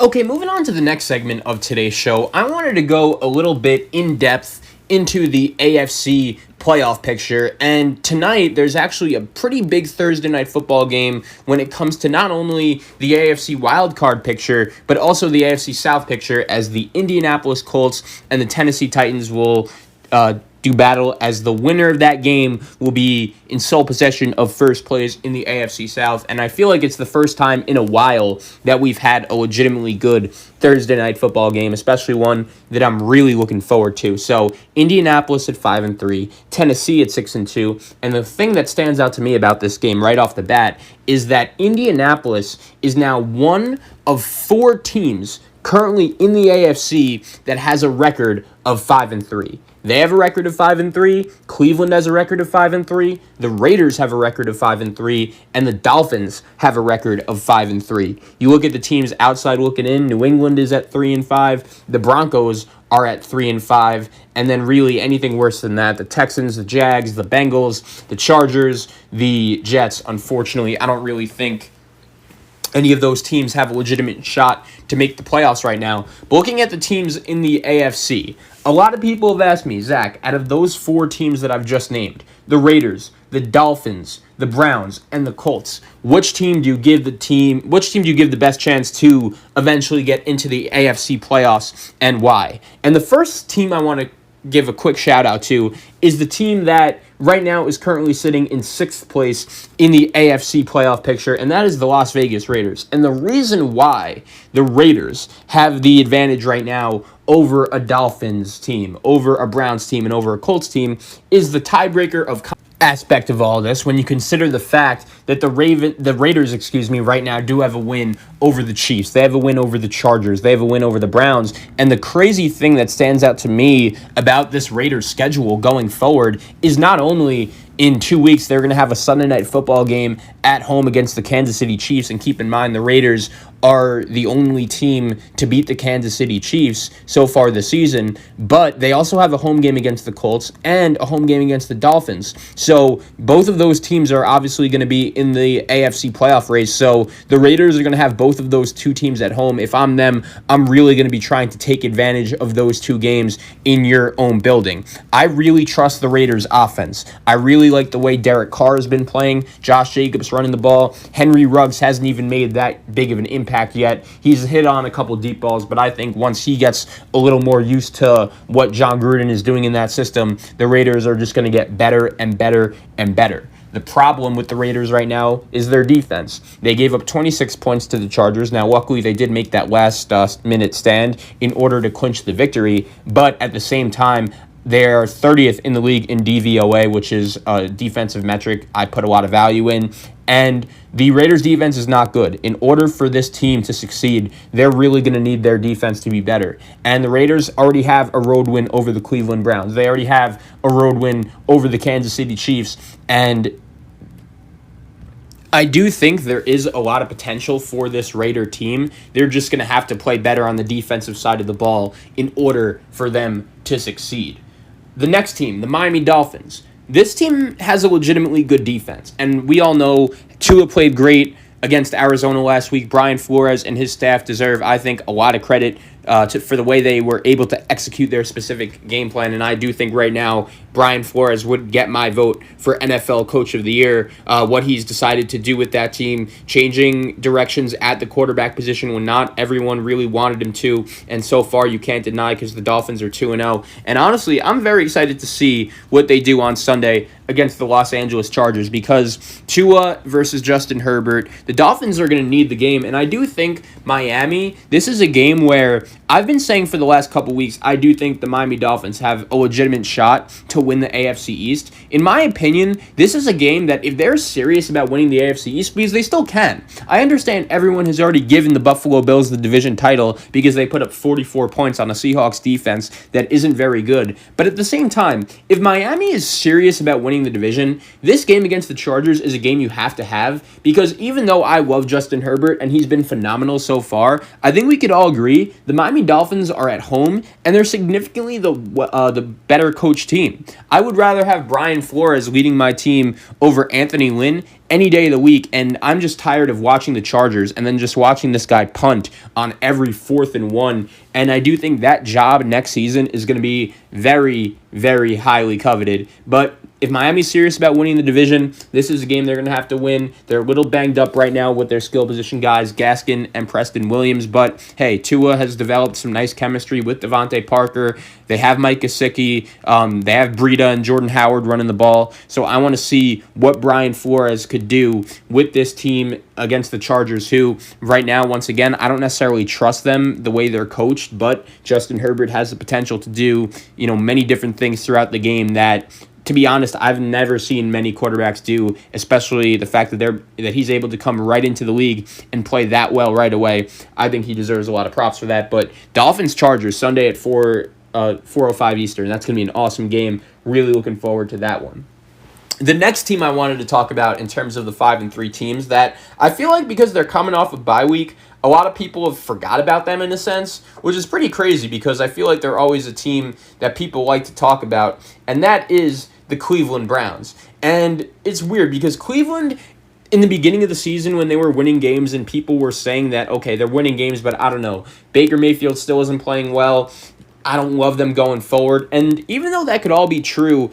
Okay, moving on to the next segment of today's show, I wanted to go a little bit in depth into the AFC playoff picture. And tonight, there's actually a pretty big Thursday night football game when it comes to not only the AFC wildcard picture, but also the AFC South picture, as the Indianapolis Colts and the Tennessee Titans will do battle, as the winner of that game will be in sole possession of first place in the AFC South. And I feel like it's the first time in a while that we've had a legitimately good Thursday night football game, especially one that I'm really looking forward to. So Indianapolis at 5-3, Tennessee at 6-2, and the thing that stands out to me about this game right off the bat is that Indianapolis is now one of 4 teams currently in the AFC that has a record of 5-3. They have a record of 5-3. Cleveland has a record of 5-3. The Raiders have a record of 5-3, and the Dolphins have a record of 5-3. You look at the teams outside looking in. New England is at 3-5. The Broncos are at 3-5, and then really anything worse than that, the Texans, the Jags, the Bengals, the Chargers, the Jets. Unfortunately, I don't really think any of those teams have a legitimate shot to make the playoffs right now. But looking at the teams in the AFC, a lot of people have asked me, Zach, out of those 4 teams that I've just named, the Raiders, the Dolphins, the Browns, and the Colts, which team do you give the best chance to eventually get into the AFC playoffs, and why? And the first team I want to give a quick shout out to is the team that right now is currently sitting in 6th place in the AFC playoff picture, and that is the Las Vegas Raiders. And the reason why the Raiders have the advantage right now over a Dolphins team, over a Browns team, and over a Colts team is the tiebreaker of aspect of all this when you consider the fact that the Raiders, right now do have a win over the Chiefs. They have a win over the Chargers. They have a win over the Browns. And the crazy thing that stands out to me about this Raiders schedule going forward is not only in 2 weeks they're going to have a Sunday night football game at home against the Kansas City Chiefs, and keep in mind the Raiders are the only team to beat the Kansas City Chiefs so far this season, but they also have a home game against the Colts and a home game against the Dolphins. So both of those teams are obviously going to be in the AFC playoff race. So the Raiders are going to have both of those 2 teams at home. If I'm them, I'm really going to be trying to take advantage of those 2 games in your own building. I really trust the Raiders offense. I really like the way Derek Carr has been playing. Josh Jacobs running the ball. Henry Ruggs hasn't even made that big of an impact yet. He's hit on a couple deep balls, but I think once he gets a little more used to what John Gruden is doing in that system, the Raiders are just going to get better and better and better. The problem with the Raiders right now is their defense. They gave up 26 points to the Chargers. Now, luckily, they did make that last minute stand in order to clinch the victory, but at the same time, they're 30th in the league in DVOA, which is a defensive metric I put a lot of value in. And the Raiders' defense is not good. In order for this team to succeed, they're really going to need their defense to be better. And the Raiders already have a road win over the Cleveland Browns. They already have a road win over the Kansas City Chiefs. And I do think there is a lot of potential for this Raider team. They're just going to have to play better on the defensive side of the ball in order for them to succeed. The next team, the Miami Dolphins. This team has a legitimately good defense, and we all know Tua played great against Arizona last week. Brian Flores and his staff deserve, I think, a lot of credit for the way they were able to execute their specific game plan, and I do think right now Brian Flores would get my vote for NFL Coach of the Year. What he's decided to do with that team, changing directions at the quarterback position when not everyone really wanted him to, and so far you can't deny because the Dolphins are 2-0. And honestly, I'm very excited to see what they do on Sunday against the Los Angeles Chargers, because Tua versus Justin Herbert, the Dolphins are going to need the game, and I do think Miami, this is a game where I've been saying for the last couple weeks, I do think the Miami Dolphins have a legitimate shot to win the AFC East. In my opinion, this is a game that if they're serious about winning the AFC East, because they still can. I understand everyone has already given the Buffalo Bills the division title because they put up 44 points on a Seahawks defense that isn't very good. But at the same time, if Miami is serious about winning winning the division, this game against the Chargers is a game you have to have, because even though I love Justin Herbert and he's been phenomenal so far, I think we could all agree the Miami Dolphins are at home and they're significantly the better coach team. I would rather have Brian Flores leading my team over Anthony Lynn any day of the week, and I'm just tired of watching the Chargers and then just watching this guy punt on every 4th and 1, and I do think that job next season is going to be very, very highly coveted. But if Miami's serious about winning the division, this is a game they're going to have to win. They're a little banged up right now with their skill position guys, Gaskin and Preston Williams. But, hey, Tua has developed some nice chemistry with Devontae Parker. They have Mike Gesicki. They have Breida and Jordan Howard running the ball. So I want to see what Brian Flores could do with this team against the Chargers, who right now, once again, I don't necessarily trust them the way they're coached, but Justin Herbert has the potential to do, many different things throughout the game that, to be honest, I've never seen many quarterbacks do, especially the fact that he's able to come right into the league and play that well right away. I think he deserves a lot of props for that. But Dolphins-Chargers, Sunday at 4:05 Eastern. That's going to be an awesome game. Really looking forward to that one. The next team I wanted to talk about in terms of the 5-3 teams that I feel like because they're coming off of bye week, a lot of people have forgot about them in a sense, which is pretty crazy because I feel like they're always a team that people like to talk about, and that is the Cleveland Browns. And it's weird because Cleveland, in the beginning of the season when they were winning games and people were saying that, okay, they're winning games, but I don't know, Baker Mayfield still isn't playing well, I don't love them going forward. And even though that could all be true,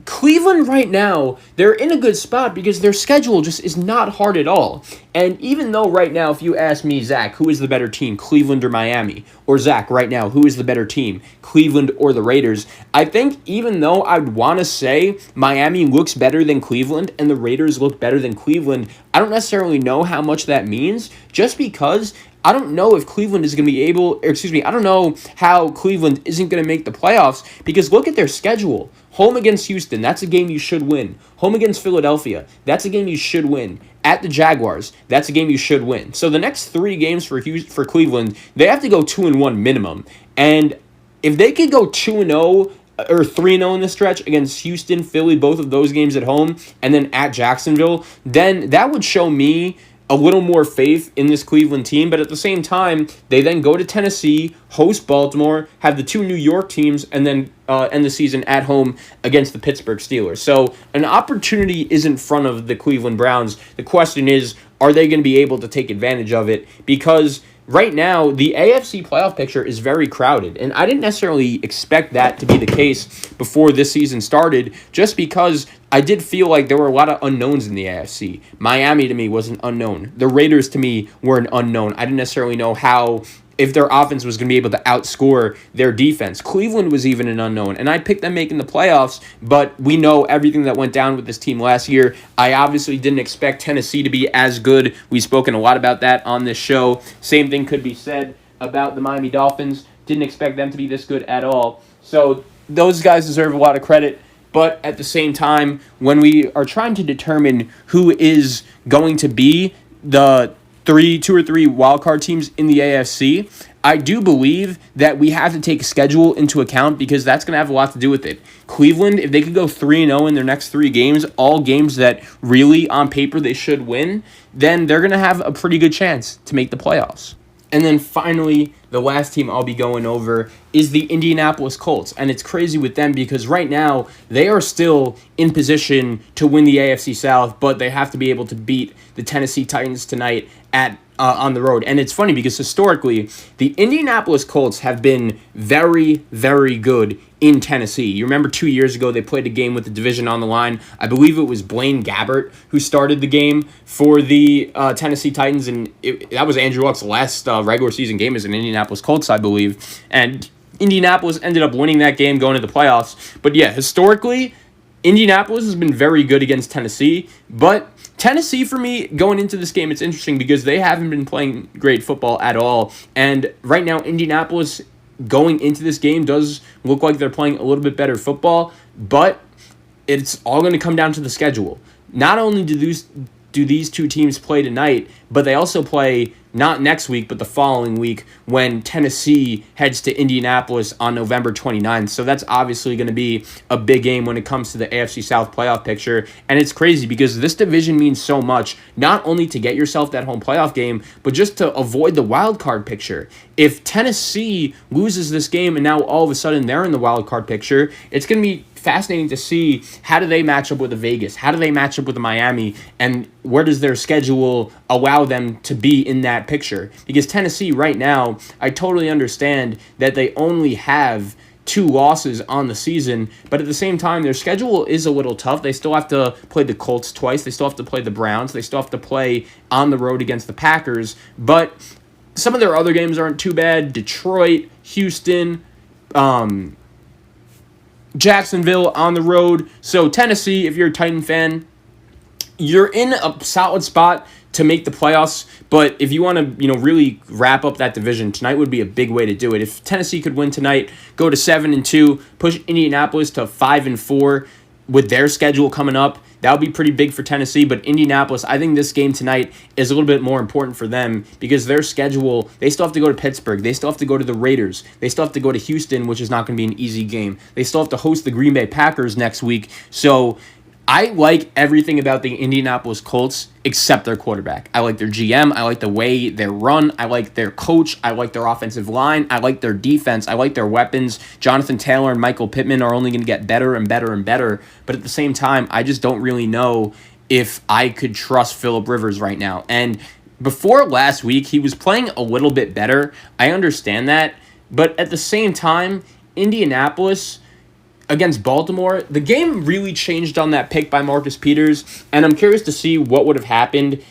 Cleveland right now, they're in a good spot because their schedule just is not hard at all. And even though right now, if you ask me, Zach, who is the better team, Cleveland or Miami? Or Zach, right now, who is the better team, Cleveland or the Raiders? I think even though I'd want to say Miami looks better than Cleveland and the Raiders look better than Cleveland, I don't necessarily know how much that means, just because I don't know if Cleveland is going to be I don't know how Cleveland isn't going to make the playoffs, because look at their schedule. Home against Houston, that's a game you should win. Home against Philadelphia, that's a game you should win. At the Jaguars, that's a game you should win. So the next 3 games for Cleveland, they have to go 2-1 minimum. And if they could go 2-0 or 3-0 in this stretch against Houston, Philly, both of those games at home, and then at Jacksonville, then that would show me a little more faith in this Cleveland team. But at the same time, they then go to Tennessee, host Baltimore, have the 2 New York teams, and then end the season at home against the Pittsburgh Steelers. So an opportunity is in front of the Cleveland Browns. The question is, are they going to be able to take advantage of it? Because right now, the AFC playoff picture is very crowded, and I didn't necessarily expect that to be the case before this season started, just because I did feel like there were a lot of unknowns in the AFC. Miami, to me, was an unknown. The Raiders, to me, were an unknown. I didn't necessarily know if their offense was going to be able to outscore their defense. Cleveland was even an unknown, and I picked them making the playoffs, but we know everything that went down with this team last year. I obviously didn't expect Tennessee to be as good. We've spoken a lot about that on this show. Same thing could be said about the Miami Dolphins. Didn't expect them to be this good at all. So those guys deserve a lot of credit. But at the same time, when we are trying to determine who is going to be the 2 or 3 wildcard teams in the AFC, I do believe that we have to take schedule into account, because that's going to have a lot to do with it. Cleveland, if they could go 3-0 in their next 3 games, all games that really on paper they should win, then they're going to have a pretty good chance to make the playoffs. And then finally, the last team I'll be going over is the Indianapolis Colts. And it's crazy with them because right now they are still in position to win the AFC South, but they have to be able to beat the Tennessee Titans tonight on the road. And it's funny because historically, the Indianapolis Colts have been very, very good in Tennessee. You remember 2 years ago, they played a game with the division on the line. I believe it was Blaine Gabbert who started the game for the Tennessee Titans, and that was Andrew Luck's last regular season game as an Indianapolis Colts, I believe. And Indianapolis ended up winning that game, going to the playoffs. But yeah, historically, Indianapolis has been very good against Tennessee, but Tennessee, for me, going into this game, it's interesting because they haven't been playing great football at all. And right now, Indianapolis, going into this game, does look like they're playing a little bit better football, but it's all going to come down to the schedule. Not only do do these two teams play tonight, but they also play not next week, but the following week when Tennessee heads to Indianapolis on November 29th. So that's obviously going to be a big game when it comes to the AFC South playoff picture. And it's crazy because this division means so much, not only to get yourself that home playoff game, but just to avoid the wild card picture. If Tennessee loses this game and now all of a sudden they're in the wild card picture, it's going to be fascinating to see how do they match up with the Vegas, how do they match up with the Miami, and where does their schedule allow them to be in that picture? Because Tennessee right now, I totally understand that they only have 2 losses on the season, but at the same time, their schedule is a little tough. They still have to play the Colts twice. They still have to play the Browns. They still have to play on the road against the Packers, but some of their other games aren't too bad. Detroit, Houston, Jacksonville on the road. So Tennessee, if you're a Titan fan, you're in a solid spot to make the playoffs. But if you want to, really wrap up that division, tonight would be a big way to do it. If Tennessee could win tonight, go to 7-2, push Indianapolis to 5-4 with their schedule coming up, that would be pretty big for Tennessee. But Indianapolis, I think this game tonight is a little bit more important for them because their schedule, they still have to go to Pittsburgh. They still have to go to the Raiders. They still have to go to Houston, which is not going to be an easy game. They still have to host the Green Bay Packers next week. So I like everything about the Indianapolis Colts except their quarterback. I like their GM. I like the way they run. I like their coach. I like their offensive line. I like their defense. I like their weapons. Jonathan Taylor and Michael Pittman are only going to get better and better and better. But at the same time, I just don't really know if I could trust Phillip Rivers right now. And before last week, he was playing a little bit better. I understand that. But at the same time, Indianapolis against Baltimore, the game really changed on that pick by Marcus Peters, and I'm curious to see what would have happened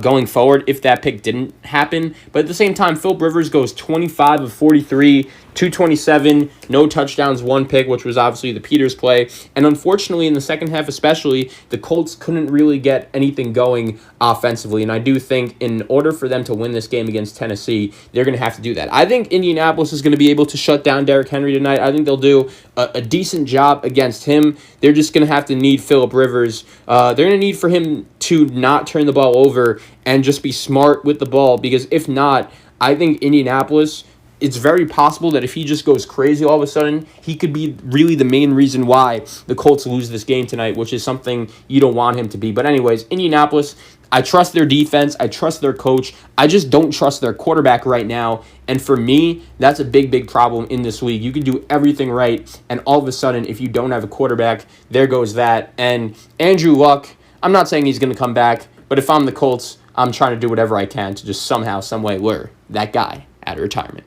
going forward if that pick didn't happen. But at the same time, Phillip Rivers goes 25 of 43, 227, no touchdowns, 1 pick, which was obviously the Peters play. And unfortunately, in the second half especially, the Colts couldn't really get anything going offensively. And I do think in order for them to win this game against Tennessee, they're going to have to do that. I think Indianapolis is going to be able to shut down Derrick Henry tonight. I think they'll do a decent job against him. They're just going to have to need Phillip Rivers. They're going to need for him to not turn the ball over and just be smart with the ball, because if not, I think Indianapolis, it's very possible that if he just goes crazy all of a sudden, he could be really the main reason why the Colts lose this game tonight, which is something you don't want him to be. But anyways, Indianapolis, I trust their defense. I trust their coach. I just don't trust their quarterback right now. And for me, that's a big, big problem in this league. You can do everything right, and all of a sudden, if you don't have a quarterback, there goes that. And Andrew Luck, I'm not saying he's going to come back, but if I'm the Colts, I'm trying to do whatever I can to just somehow, some way lure that guy out of retirement.